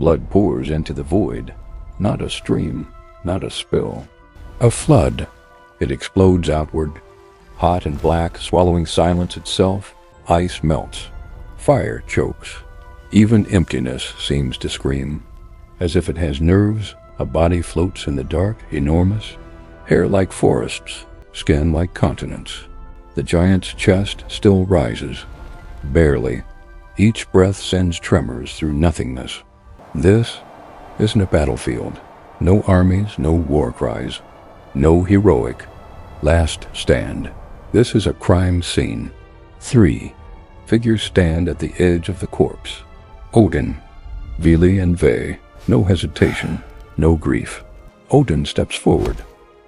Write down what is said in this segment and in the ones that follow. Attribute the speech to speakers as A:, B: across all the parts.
A: Blood pours into the void. Not a stream, not a spill. A flood. It explodes outward, hot and black, swallowing silence itself. Ice melts. Fire chokes. Even emptiness seems to scream. As if it has nerves, a body floats in the dark, enormous. Hair like forests, skin like continents. The giant's chest still rises. Barely. Each breath sends tremors through nothingness. This isn't a battlefield. No armies, no war cries. No heroic last stand. This is a crime scene. 3 figures stand at the edge of the corpse. Odin, Vili and Ve. No hesitation, no grief. Odin steps forward.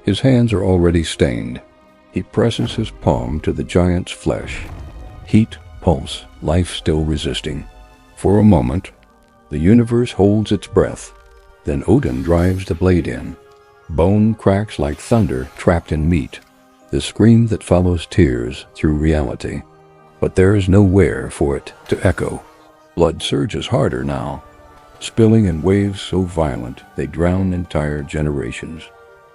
A: His hands are already stained. He presses his palm to the giant's flesh. Heat, pulse, life still resisting. For a moment, the universe holds its breath. Then Odin drives the blade in. Bone cracks like thunder trapped in meat. The scream that follows tears through reality. But there is nowhere for it to echo. Blood surges harder now, spilling in waves so violent they drown entire generations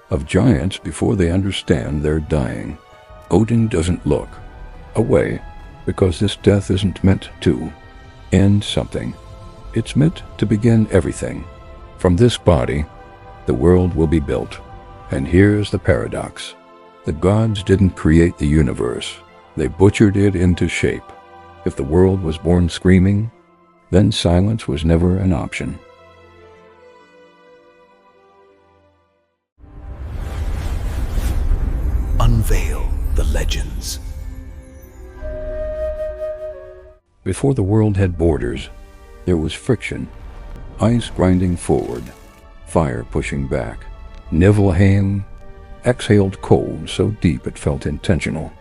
A: of giants before they understand they're dying. Odin doesn't look away, because this death isn't meant to end something. It's meant to begin everything. From this body, the world will be built. And here's the paradox. The gods didn't create the universe. They butchered it into shape. If the world was born screaming, then silence was never an option.
B: Unveil the legends.
A: Before the world had borders, there was friction. Ice grinding forward, fire pushing back. Niflheim exhaled cold so deep it felt intentional.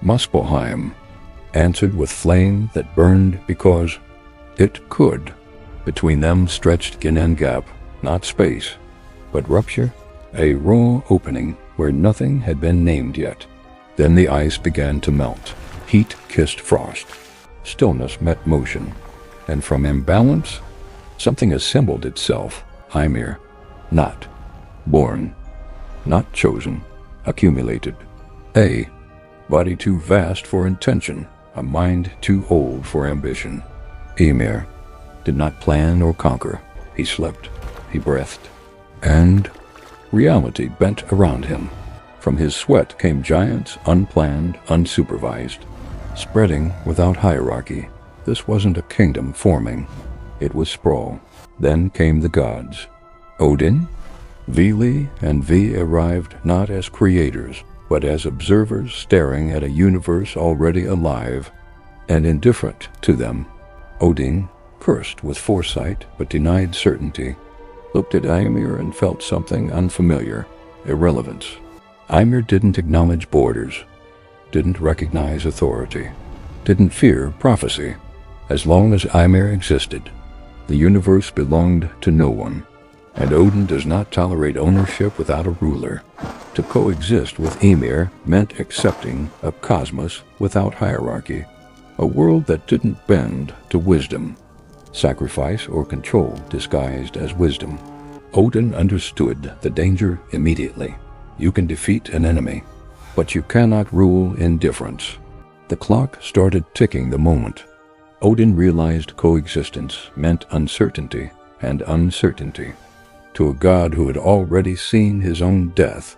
A: Muspelheim answered with flame that burned because it could. Between them stretched Ginnungagap, not space, but rupture, a raw opening where nothing had been named yet. Then the ice began to melt. Heat kissed frost. Stillness met motion. And from imbalance, something assembled itself. Ymir. Not born. Not chosen. Accumulated. A body too vast for intention. A mind too old for ambition. Ymir did not plan or conquer. He slept. He breathed. And reality bent around him. From his sweat came giants, unplanned, unsupervised, spreading without hierarchy. This wasn't a kingdom forming. It was sprawl. Then came the gods. Odin, Vili and Ve arrived not as creators, but as observers staring at a universe already alive and indifferent to them. Odin, cursed with foresight but denied certainty, looked at Ymir and felt something unfamiliar, irrelevance. Ymir didn't acknowledge borders, didn't recognize authority, didn't fear prophecy. As long as Ymir existed, the universe belonged to no one, and Odin does not tolerate ownership without a ruler. To coexist with Ymir meant accepting a cosmos without hierarchy, a world that didn't bend to wisdom, sacrifice or control disguised as wisdom. Odin understood the danger immediately. You can defeat an enemy, but you cannot rule indifference. The clock started ticking the moment. Odin realized coexistence meant uncertainty, and uncertainty, to a god who had already seen his own death,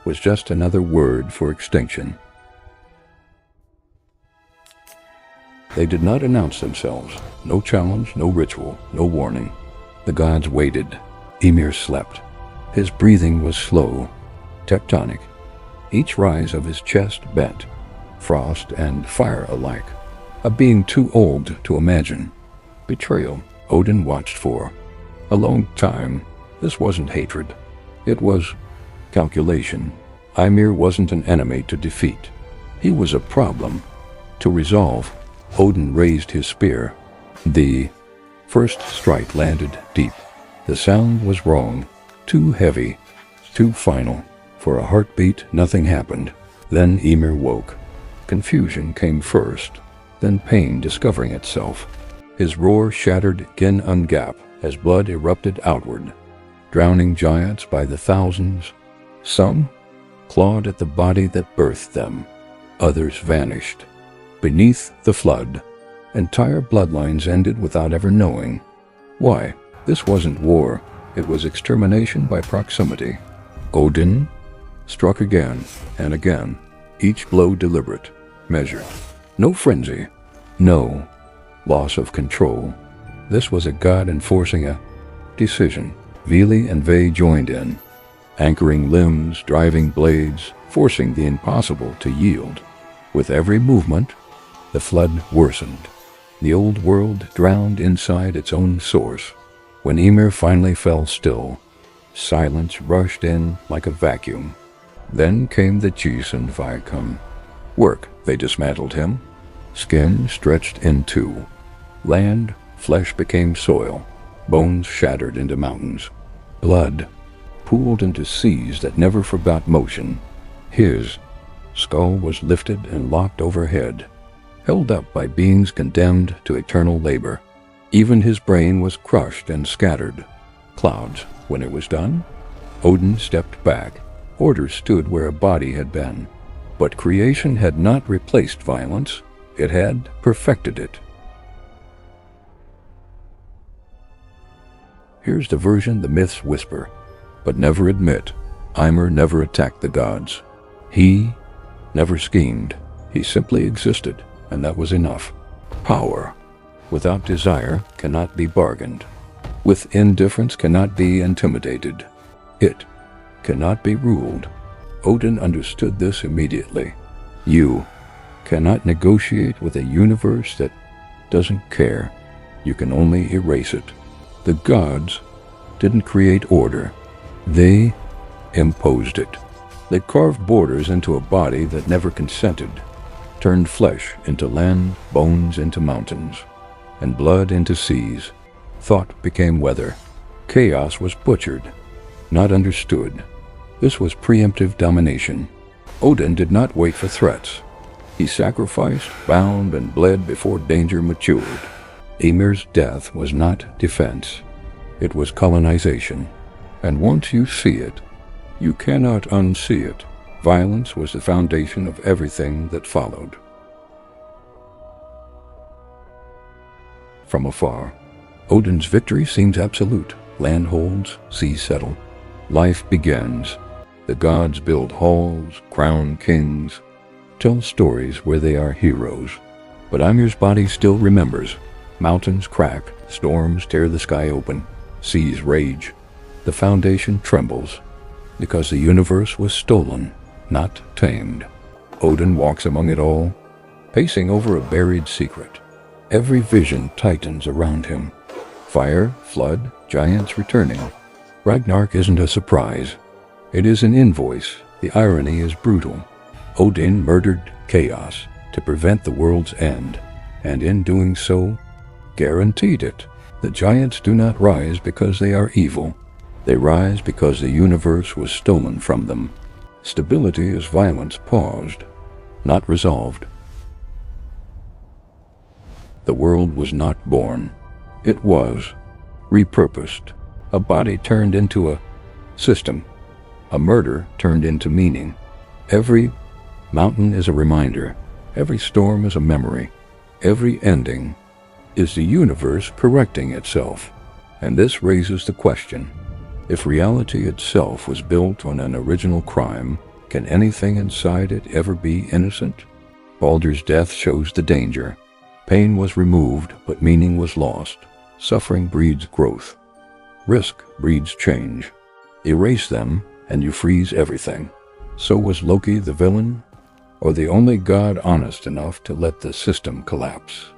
A: was just another word for extinction. They did not announce themselves. No challenge, no ritual, no warning. The gods waited. Ymir slept. His breathing was slow, tectonic. Each rise of his chest bent, frost and fire alike. A being too old to imagine. Betrayal, Odin watched for. A long time. This wasn't hatred. It was calculation. Ymir wasn't an enemy to defeat. He was a problem to resolve. Odin raised his spear. The first strike landed deep. The sound was wrong. Too heavy. Too final. For a heartbeat, nothing happened. Then Ymir woke. Confusion came first, then pain discovering itself. His roar shattered Ginnungagap, as blood erupted outward, drowning giants by the thousands. Some clawed at the body that birthed them. Others vanished. Beneath the flood, entire bloodlines ended without ever knowing. Why? This wasn't war. It was extermination by proximity. Odin struck again and again, each blow deliberate, measured. No frenzy, no loss of control. This was a god enforcing a decision. Vili and Ve joined in, anchoring limbs, driving blades, forcing the impossible to yield. With every movement, the flood worsened. The old world drowned inside its own source. When Ymir finally fell still, silence rushed in like a vacuum. Then came the Vili and Ve. Work, they dismantled him. Skin stretched in two. Land, flesh became soil. Bones shattered into mountains. Blood pooled into seas that never forgot motion. His skull was lifted and locked overhead, held up by beings condemned to eternal labor. Even his brain was crushed and scattered. Clouds. When it was done, Odin stepped back. Order stood where a body had been. But creation had not replaced violence. It had perfected it. Here's the version the myths whisper, but never admit. Ymir never attacked the gods. He never schemed. He simply existed, and that was enough. Power without desire cannot be bargained. With indifference cannot be intimidated. It cannot be ruled. Odin understood this immediately. You cannot negotiate with a universe that doesn't care. You can only erase it. The gods didn't create order. They imposed it. They carved borders into a body that never consented, turned flesh into land, bones into mountains, and blood into seas. Thought became weather. Chaos was butchered, not understood. This was preemptive domination. Odin did not wait for threats. He sacrificed, bound, and bled before danger matured. Ymir's death was not defense. It was colonization. And once you see it, you cannot unsee it. Violence was the foundation of everything that followed. From afar, Odin's victory seems absolute. Land holds, seas settle. Life begins. The gods build halls, crown kings, tell stories where they are heroes. But Ymir's body still remembers. Mountains crack, storms tear the sky open, seas rage. The foundation trembles, because the universe was stolen, not tamed. Odin walks among it all, pacing over a buried secret. Every vision tightens around him. Fire, flood, giants returning. Ragnarök isn't a surprise. It is an invoice. The irony is brutal. Odin murdered chaos to prevent the world's end, and in doing so, guaranteed it. The giants do not rise because they are evil. They rise because the universe was stolen from them. Stability is violence paused, not resolved. The world was not born. It was repurposed. A body turned into a system. A murder turned into meaning. Every mountain is a reminder. Every storm is a memory. Every ending is the universe correcting itself. And this raises the question, if reality itself was built on an original crime, can anything inside it ever be innocent? Baldur's death shows the danger. Pain was removed, but meaning was lost. Suffering breeds growth. Risk breeds change. Erase them, and you freeze everything. So was Loki the villain, or the only god honest enough to let the system collapse?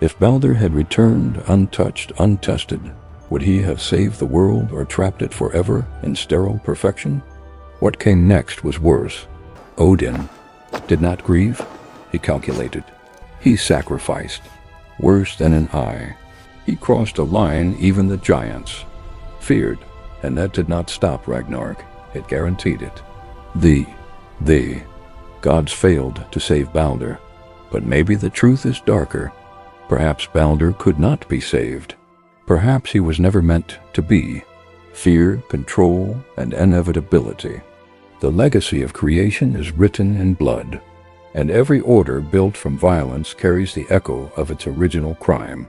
A: If Baldur had returned untouched, untested, would he have saved the world or trapped it forever in sterile perfection? What came next was worse. Odin did not grieve. He calculated. He sacrificed. Worse than an eye. He crossed a line even the giants feared, and that did not stop Ragnarök. It guaranteed it. The gods failed to save Baldur, but maybe the truth is darker. Perhaps Baldur could not be saved. Perhaps he was never meant to be. Fear, control, and inevitability. The legacy of creation is written in blood, and every order built from violence carries the echo of its original crime.